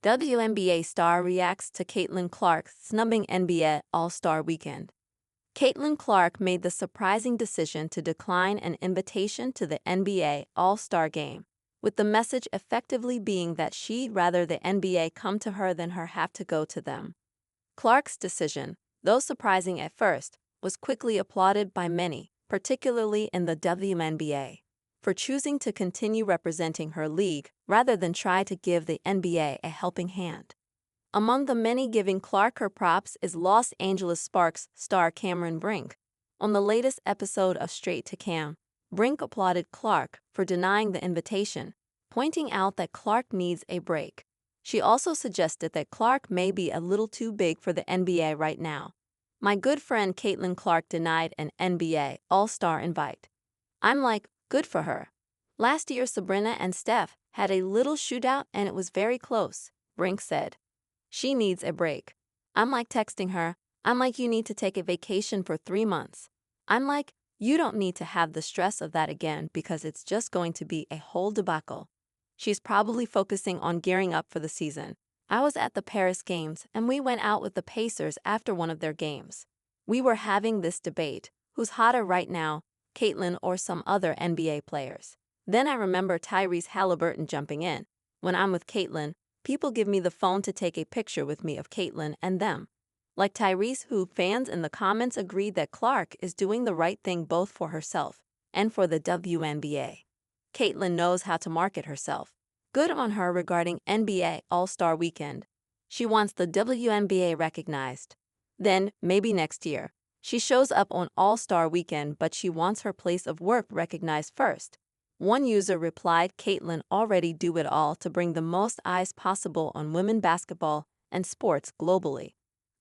WNBA star reacts to Caitlin Clark's snubbing NBA All-Star Weekend. Caitlin Clark made the surprising decision to decline an invitation to the NBA All-Star Game, with the message effectively being that she'd rather the NBA come to her than her have to go to them. Clark's decision, though surprising at first, was quickly applauded by many, particularly in the WNBA, for choosing to continue representing her league rather than try to give the NBA a helping hand. Among the many giving Clark her props is Los Angeles Sparks star Cameron Brink. On the latest episode of Straight to Cam, Brink applauded Clark for denying the invitation, pointing out that Clark needs a break. She also suggested that Clark may be a little too big for the NBA right now. My good friend Caitlin Clark denied an NBA All-Star invite. I'm like, good for her. Last year Sabrina and Steph had a little shootout and it was very close, Brink said. She needs a break. I'm like texting her, I'm like you need to take a vacation for 3 months. I'm like, you don't need to have the stress of that again because it's just going to be a whole debacle. She's probably focusing on gearing up for the season. I was at the Paris Games and we went out with the Pacers after one of their games. We were having this debate, who's hotter right now, Caitlin or some other NBA players. Then I remember Tyrese Halliburton jumping in. When I'm with Caitlin, people give me the phone to take a picture with me of Caitlin and them. Like Tyrese, who fans in the comments agreed that Clark is doing the right thing both for herself and for the WNBA. Caitlin knows how to market herself. Good on her regarding NBA All-Star Weekend. She wants the WNBA recognized. Then, maybe next year, she shows up on All-Star Weekend but she wants her place of work recognized first. One user replied Caitlin already do it all to bring the most eyes possible on women basketball and sports globally.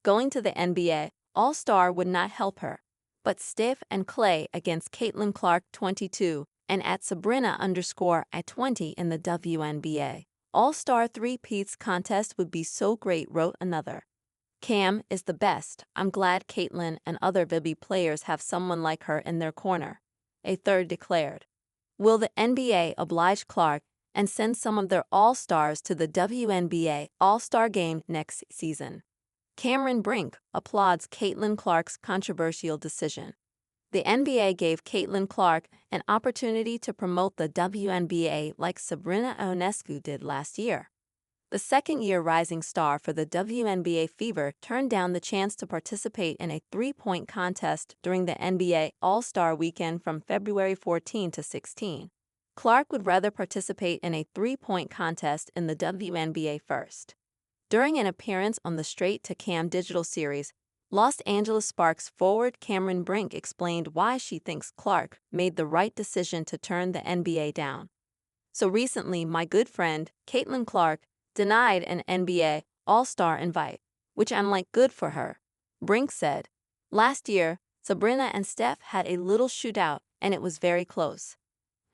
Going to the NBA All-Star would not help her. But Steph and Clay against Caitlin Clark 22 and at Sabrina_at20 in the WNBA All-Star three-peats contest would be so great, wrote another. Cam is the best. I'm glad Caitlin and other WNBA players have someone like her in their corner, a third declared. Will the NBA oblige Clark and send some of their All-Stars to the WNBA All-Star Game next season? Cameron Brink applauds Caitlin Clark's controversial decision. The NBA gave Caitlin Clark an opportunity to promote the WNBA like Sabrina Ionescu did last year. The second-year rising star for the WNBA Fever turned down the chance to participate in a three-point contest during the NBA All-Star Weekend from February 14 to 16. Clark would rather participate in a three-point contest in the WNBA first. During an appearance on the Straight to Cam digital series, Los Angeles Sparks forward Cameron Brink explained why she thinks Clark made the right decision to turn the NBA down. So recently, my good friend, Caitlin Clark, denied an NBA All-Star invite, which I'm like good for her, Brink said. Last year, Sabrina and Steph had a little shootout and it was very close.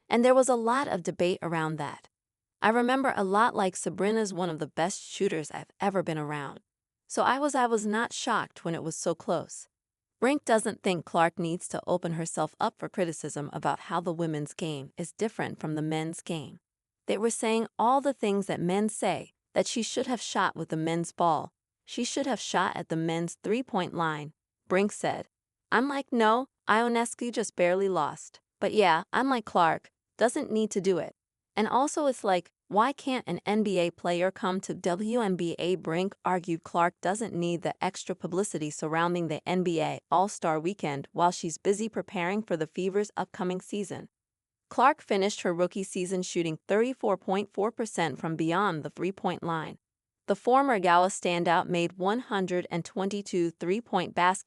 And there was a lot of debate around that. I remember a lot like Sabrina's one of the best shooters I've ever been around. So I was not shocked when it was so close. Brink doesn't think Clark needs to open herself up for criticism about how the women's game is different from the men's game. They were saying all the things that men say, that she should have shot with the men's ball. She should have shot at the men's three-point line, Brink said. I'm like, no, Ionescu just barely lost. But yeah, I'm like Clark, doesn't need to do it. And also it's like, why can't an NBA player come to WNBA? Brink argued Clark doesn't need the extra publicity surrounding the NBA All-Star Weekend while she's busy preparing for the Fever's upcoming season. Clark finished her rookie season shooting 34.4% from beyond the three-point line. The former Gala standout made 122 three-point baskets